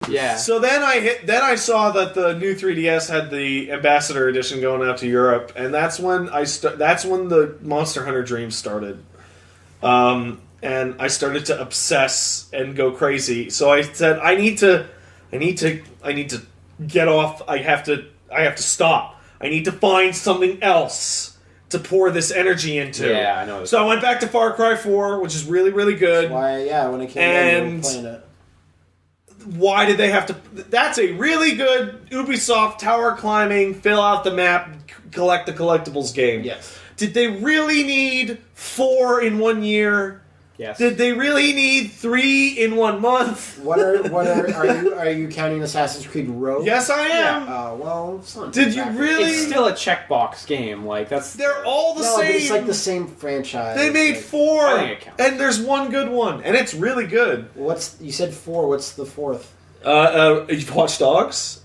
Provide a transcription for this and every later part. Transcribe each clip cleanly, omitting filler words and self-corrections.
Yeah. So then I saw that the new 3DS had the Ambassador Edition going out to Europe, and that's when the Monster Hunter dream started. And I started to obsess and go crazy. So I said, I need to get off. I have to stop. I need to find something else to pour this energy into. Yeah, I know. So I went back to Far Cry 4, which is really, really good. That's why, when it came out, you were playing it. Why did they have to... That's a really good Ubisoft tower climbing, fill out the map, collect the collectibles game. Yes. Did they really need 4 in 1 year? Yes. Did they really need 3 in 1 month? Are you counting Assassin's Creed Rogue? Yes, I am. Well, it's not Did exactly. you really? It's still a checkbox game. Like that's. They're all the same. But it's like the same franchise. They made 4, I think it counts. and there's one good one, and it's really good. You said 4? What's the 4th? You've watched Dogs?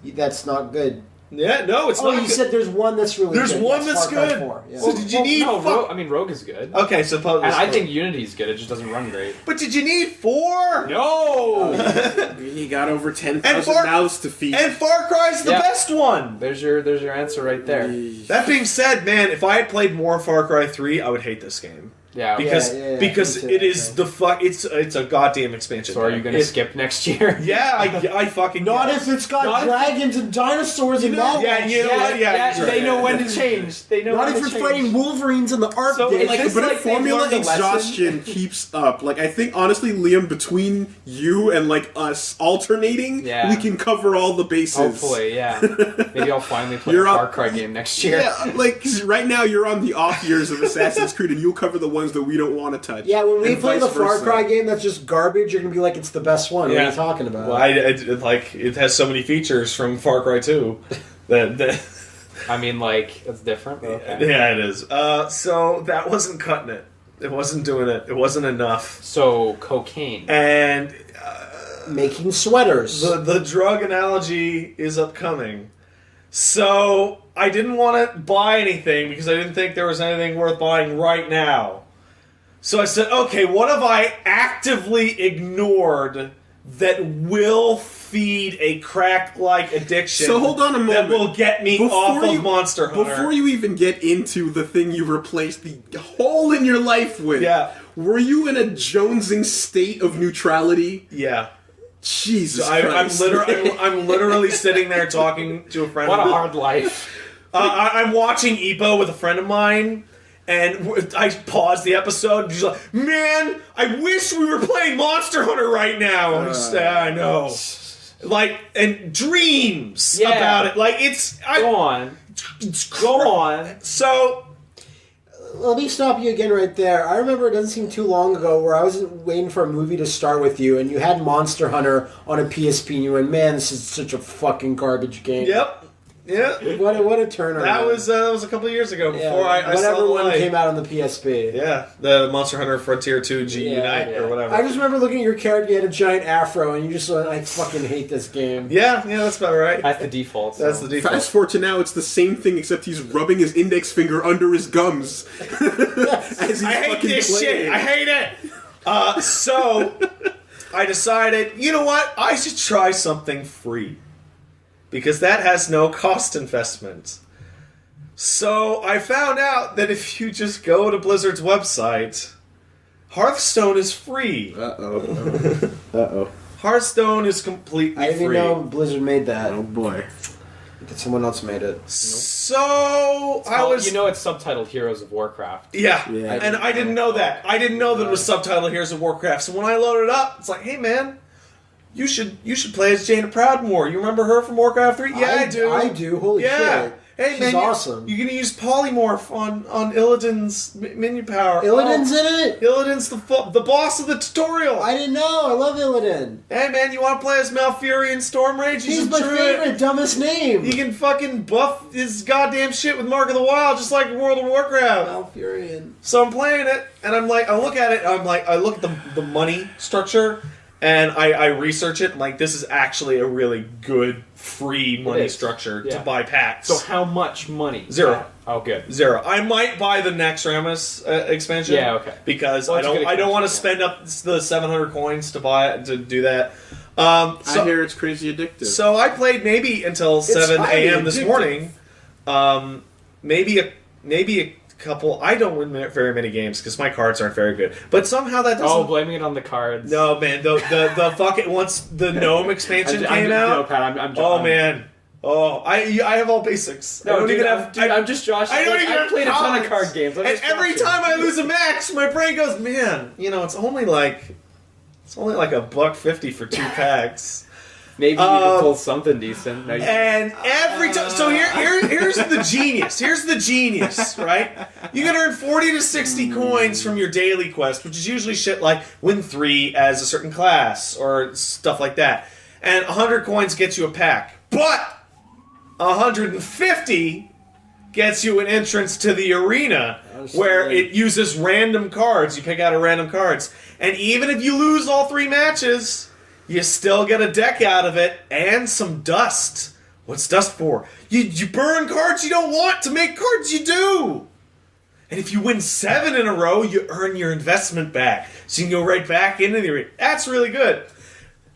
That's not good. Yeah, no, it's not. You said there's one that's really There's good. one Yes, that's Far Cry good. 4, yeah. So did you need? Rogue is good. Okay, suppose. And I think Unity's good. It just doesn't run great. But did you need 4? No. He got over 10,000 mouths to feed. And Far Cry's the best one. There's your answer right there. That being said, man, if I had played more Far Cry 3, I would hate this game. Yeah. Because it is the it's a goddamn expansion. So are you going to skip next year? Yeah, I fucking Not if it's got dragons and dinosaurs and mountains. Yeah, you know what? Yeah, they know when to change. They know. Not when if to you're change. fighting Wolverines in the Arctic. So But if like formula they've learned a lesson? exhaustion keeps up, like I think honestly, Liam, between you and like us alternating, we can cover all the bases. Hopefully, yeah. Maybe I'll finally play a Far Cry game next year. Yeah, like 'cause right now you're on the off years of Assassin's Creed, and you'll cover the ones that we don't want to touch. Yeah, when we and play the vice Far versa. Cry game that's just garbage, you're gonna be like, it's the best one. What are you talking about? Well, it has so many features from Far Cry 2 that I mean, like it's different. But okay. Yeah, it is. So that wasn't cutting it. It wasn't doing it. It wasn't enough. So cocaine and making sweaters. The drug analogy is upcoming. So I didn't want to buy anything because I didn't think there was anything worth buying right now. So I said, okay, what have I actively ignored that will feed a crack-like addiction? So hold on a moment. That will get me off of Monster Hunter. Before you even get into the thing you replaced the hole in your life with, were you in a jonesing state of neutrality? Yeah. Jesus so Christ. I'm literally sitting there talking to a friend. What a hard life. I'm watching Epo with a friend of mine, and I paused the episode, and she's like, man, I wish we were playing Monster Hunter right now. I know. Like, and dreams about it. Like, it's... Go on. So... Let me stop you again right there. I remember it doesn't seem too long ago where I was waiting for a movie to start with you, and you had Monster Hunter on a PSP, and you went, man, this is such a fucking garbage game. Yep. Yeah. What a turnaround. That was a couple of years ago before I saw whatever the one light. came out on the PSP. Yeah, the Monster Hunter Frontier 2 G Unite or whatever. I just remember looking at your character, you had a giant afro, and you just went, I fucking hate this game. Yeah, that's about right. That's the default. That's the default. Fast forward to now, it's the same thing except he's rubbing his index finger under his gums. As he's I hate fucking this playing. shit. I hate it. So I decided, you know what? I should try something free. Because that has no cost investment. So I found out that if you just go to Blizzard's website, Hearthstone is free. Uh-oh. Hearthstone is completely free. I didn't even know Blizzard made that. Oh boy. That someone else made it. So it's subtitled Heroes of Warcraft. Yeah. And I didn't know that. I didn't know that it was subtitled Heroes of Warcraft. So when I loaded it up, it's like, hey man, you should play as Jaina Proudmoore. You remember her from Warcraft 3? Yeah, I do. I do. Holy shit. Hey, She's man, awesome. You're gonna use polymorph on Illidan's minion power. Illidan's in it? Illidan's the boss of the tutorial. I didn't know. I love Illidan. Hey man, you want to play as Malfurion Stormrage? He's my favorite, dumbest name. He can fucking buff his goddamn shit with Mark of the Wild, just like World of Warcraft. Malfurion. So I'm playing it, and I'm like, I look at it, and I'm like, I look at the money structure, and I research it, and like, this is actually a really good free money structure to buy packs. So how much money? 0. Oh, good. 0. I might buy the Naxxramas expansion. Yeah, okay. Because I don't want to spend up the 700 coins to buy it, to do that. I hear it's crazy addictive. So I played maybe until 7 a.m. this morning. Maybe a couple. I don't win very many games because my cards aren't very good. But somehow that doesn't. Oh, blaming it on the cards. No, man. The fucking once the gnome expansion came out. No, Pat. Oh man. Oh, I have all basics. No, I'm just Josh. I played a ton of card games. And every time I lose a match, my brain goes, man. It's only like $1.50 for 2 packs. Maybe you can pull something decent. No, and every time, so here's the genius. Here's the genius, right? You can earn 40 to 60 coins from your daily quest, which is usually shit like win 3 as a certain class or stuff like that. And 100 coins gets you a pack, but 150 gets you an entrance to the arena where it uses random cards. You pick out a random cards, and even if you lose all 3 matches, you still get a deck out of it and some dust. What's dust for? You burn cards you don't want to make cards you do. And if you win 7 in a row, you earn your investment back. So you can go right back into the arena. That's really good.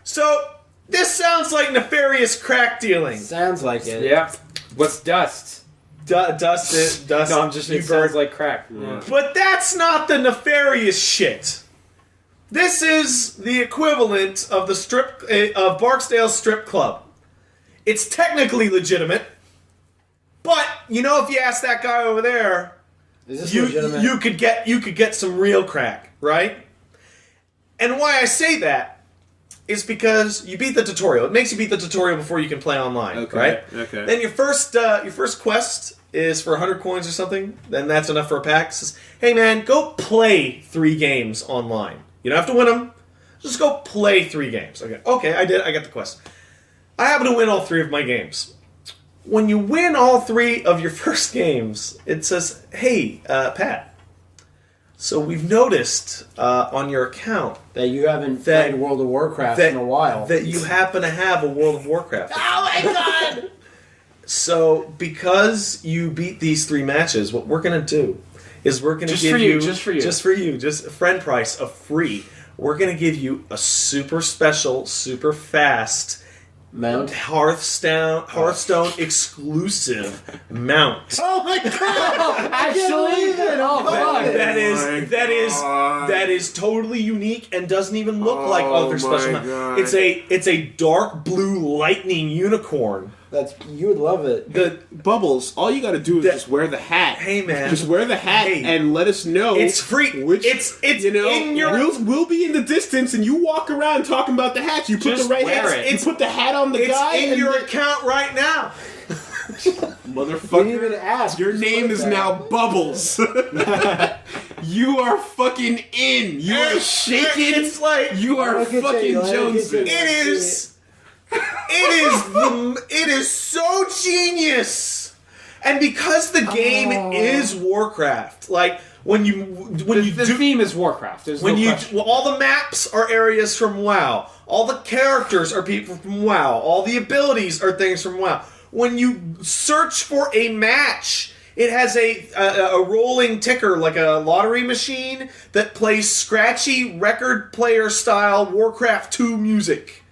So, this sounds like nefarious crack dealing. Sounds like it. Yeah. What's dust? Dust. No, I'm just. It sounds like crack. Yeah. But that's not the nefarious shit. This is the equivalent of of Barksdale Strip Club. It's technically legitimate, but if you ask that guy over there, is this legitimate? you could get some real crack, right? And why I say that is because you beat the tutorial. It makes you beat the tutorial before you can play online, right? Okay. Then your first quest is for 100 coins or something. Then that's enough for a pack. It says, hey man, go play 3 games online. You don't have to win them. Just go play 3 games. Okay, I did. I got the quest. I happen to win all 3 of my games. When you win all 3 of your first games, it says, hey, Pat, so we've noticed on your account that you haven't played World of Warcraft in a while. That you happen to have a World of Warcraft. Oh my god! So, because you beat these 3 matches, what we're going to do is we're going to give you... Just for you. Just a friend price of free. We're going to give you a super special, super fast... mount? Hearthstone exclusive mount. Oh my god! Actually, that is totally unique and doesn't even look like other special mounts. It's a dark blue lightning unicorn. You would love it. Bubbles, all you gotta do is just wear the hat. Hey man, just wear the hat and let us know. It's free. It's in your. We'll be in the distance, and you walk around talking about the hats. You put the right hat. You put the hat on the guy. It's in your account right now. Motherfucker! Didn't even ask. Your name is now Bubbles. You are fucking in. You are shaking. It's like you are fucking jonesing. It is so genius, and because the game is Warcraft, like the theme is Warcraft. All the maps are areas from WoW, all the characters are people from WoW, all the abilities are things from WoW. When you search for a match, it has a rolling ticker like a lottery machine that plays scratchy record player style Warcraft 2 music.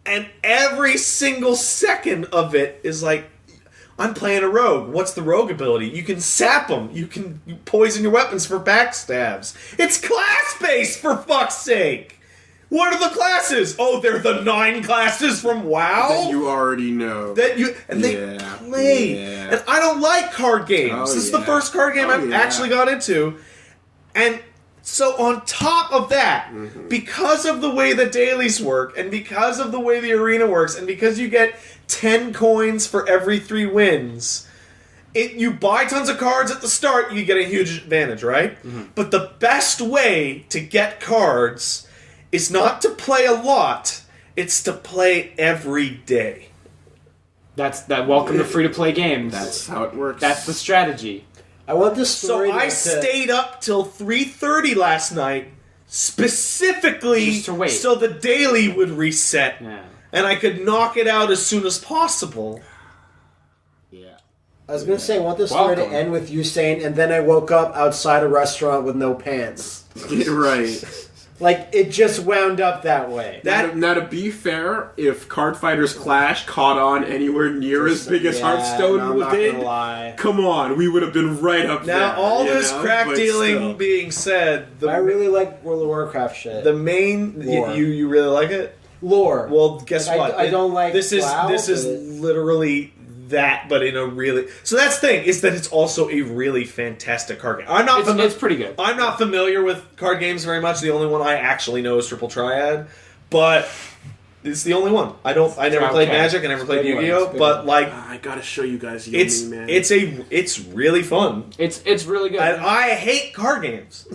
And every single second of it is like, I'm playing a rogue. What's the rogue ability? You can sap them. You can poison your weapons for backstabs. It's class-based, for fuck's sake! What are the classes? Oh, they're the 9 classes from WoW? That you already know. They play. Yeah. And I don't like card games. This is the first card game I've actually got into. And... so on top of that, because of the way the dailies work, and because of the way the arena works, and because you get 10 coins for every 3 wins, you buy tons of cards at the start, you get a huge advantage, right? But the best way to get cards is not to play a lot, it's to play every day. Welcome to free-to-play games. That's how it works. That's the strategy. I want this story. So I stayed up till 3:30 last night, specifically just to wait. So the daily would reset, and I could knock it out as soon as possible. Yeah. I was going to say, I want this story to end with you saying, and then I woke up outside a restaurant with no pants. Right. Like, it just wound up that way. Now, to be fair, if Card Fighters Clash caught on anywhere near as big as Hearthstone did, come on, we would have been right up there. Now, all this crack dealing being said, I really like World of Warcraft shit. The main... You really like it? Lore. Well, guess what? I don't like this is literally that, but in a really... So that's the thing, is that it's also a really fantastic card game. It's pretty good. I'm not familiar with card games very much. The only one I actually know is Triple Triad, but it's the only one. I never played Magic, I never played Yu-Gi-Oh, but like... I gotta show you guys Yomi, man. It's really fun. It's really good. And I hate card games.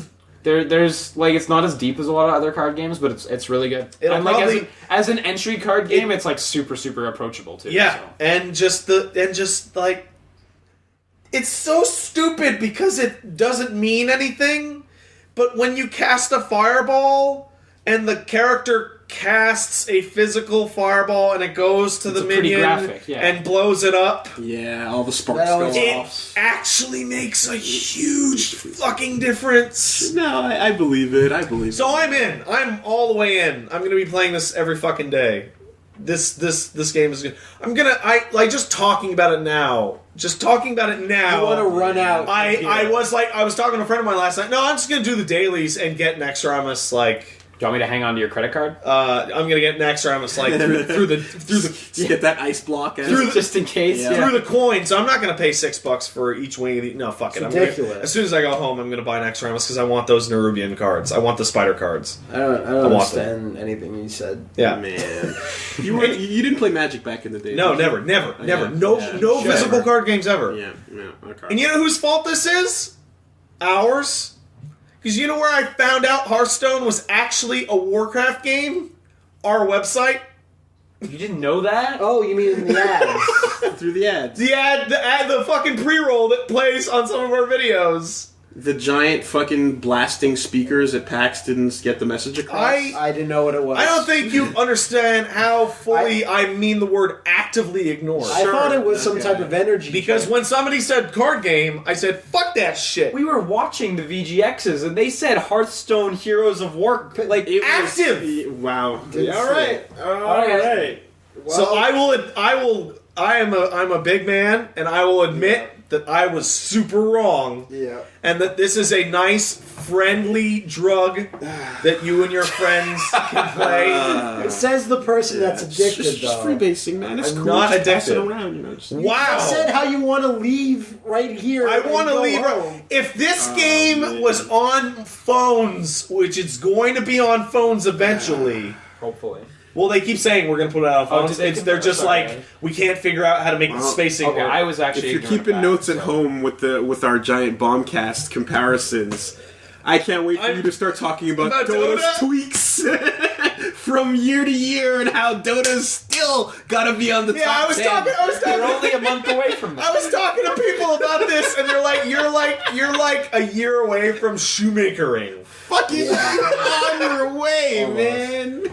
There's like it's not as deep as a lot of other card games, but it's really good. And like as an entry card game, it's like super approachable too. Yeah, so. and just like it's so stupid because it doesn't mean anything. But when you cast a fireball and the character casts a physical fireball and it goes to the minion and blows it up. Yeah, all the sparks go off. It actually makes a huge fucking difference. No, I believe it. So I'm in. I'm all the way in. I'm going to be playing this every fucking day. This game is good. Just talking about it now. You want to run out. I was talking to a friend of mine last night. No, I'm just going to do the dailies and get an Extramus Do you want me to hang on to your credit card? I'm gonna get an Extramus through the get that ice block just in case through the coin. So I'm not gonna pay $6 for each wing of the. No, fuck it. Ridiculous. As soon as I go home, I'm gonna buy an Extramus because I want those Nerubian cards. I want the spider cards. I don't understand anything you said. Yeah, man. You didn't play Magic back in the day. No, never. No physical card games ever. Yeah. Okay. And you know whose fault this is? Ours. Because you know where I found out Hearthstone was actually a Warcraft game? Our website. You didn't know that? Oh, you mean in the ads? Through the ads. The fucking pre-roll that plays on some of our videos. The giant fucking blasting speakers at PAX didn't get the message across? I didn't know what it was. I don't think you understand how fully I mean the word actively ignore. I thought it was some type of energy. Because when somebody said card game, I said, fuck that shit. We were watching the VGXs and they said Hearthstone Heroes of War. Like, it active! Wow. Alright. So I'm a big man, and I will admit that I was super wrong. Yeah. And that this is a nice, friendly drug that you and your friends can play. It says the person that's addicted, just though. freebasing, man. It's cool. Not just pass it addicted. around, Wow. You said how you want to leave right here. I want to leave. Home. If this game was on phones, which it's going to be on phones eventually. Hopefully. Well, they keep saying we're going to put it out on phones. They're just like, we can't figure out how to make the spacing work. I was actually. If you're keeping notes at home with our giant bombcast comparisons, I can't wait for you to start talking about Dota's tweaks from year to year and how Dota's still got to be on the top 10. I was talking. We're only a month away from that. I was talking to people about this, and they're like, "You're like a year away from shoemakering." Fucking on your way, man.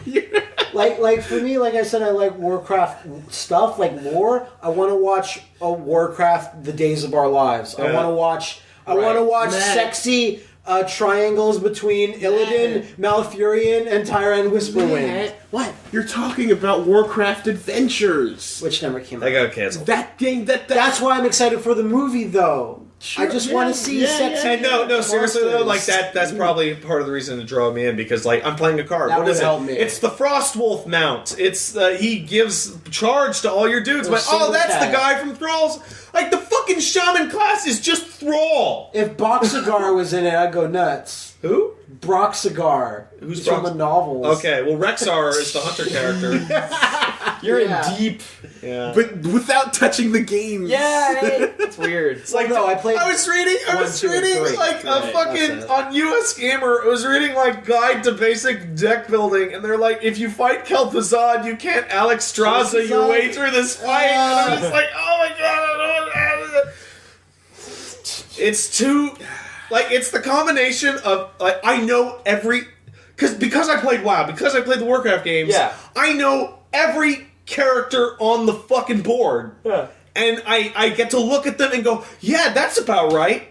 Like for me, like I said, I like Warcraft stuff, like lore. I want to watch a Warcraft: The Days of Our Lives. I want to watch sexy triangles between Illidan, Malfurion, and Tyrant Whisperwind. What? You're talking about Warcraft Adventures, which never came out. That got canceled. That game. That's why I'm excited for the movie, though. Sure, I just want to see sexy. And no, seriously though, like that's probably part of the reason to draw me in because like I'm playing a card. That what is help it? Me. It's the Frostwolf mount. It's he gives charge to all your dudes. But that's the guy from Thralls. Like the fucking shaman class is just Thrall. If Boxigar was in it, I'd go nuts. Who? Broxigar. Who's from the novels. Okay, well Rexar is the hunter character. You're in deep. Yeah. But without touching the game. Yeah, it's weird. It's like no, I was reading like a fucking on US Gamer. I was reading like guide to basic deck building, and they're like, if you fight Kel'Thuzad, you can't Alex Straza your way through this fight. And I'm just like, oh my god, I don't know. It's too like it's the combination of like I know every because I played WoW, because I played the Warcraft games. Yeah. I know every character on the fucking board. Yeah. And I get to look at them and go, yeah, that's about right.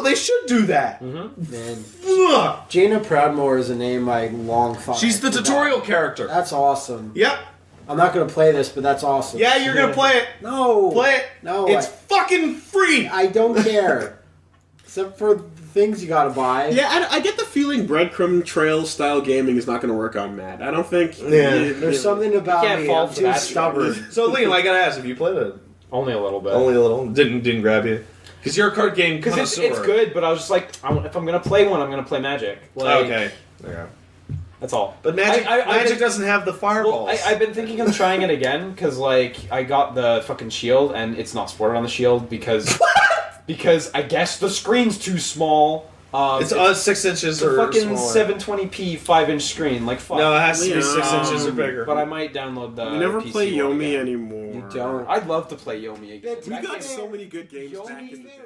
They should do that. Mm-hmm. Man, Ugh. Jaina Proudmoore is a name I long thought. She's the tutorial character. That's awesome. Yep. I'm not gonna play this, but that's awesome. Yeah, you're gonna play it. No. Play it. No. It's fucking free. I don't care. Except for the things you gotta buy. Yeah, I get the feeling breadcrumb trail style gaming is not going to work on Matt. I don't think. There's something about can't me. fall I'm for too that. stubborn. So, Liam, I gotta ask, have you played it? Only a little bit. Only a little. Didn't grab you. Because you're a card game Because connoisseur. it's good, but I was just like, if I'm gonna play one, I'm gonna play Magic. Like, Okay. Yeah. That's all. But Magic Magic doesn't have the fireballs. Well, I've been thinking of trying it again because, like, I got the fucking shield and it's not supported on the shield because I guess the screen's too small. It's 6 inches or fucking smaller. 720p 5-inch screen. Like, fuck. No, it has to be Yeah. 6 inches or bigger. But I might download the. We never PC play one Yomi again. anymore. You don't. I'd love to play Yomi again. Yeah, We got so many good games back in the day.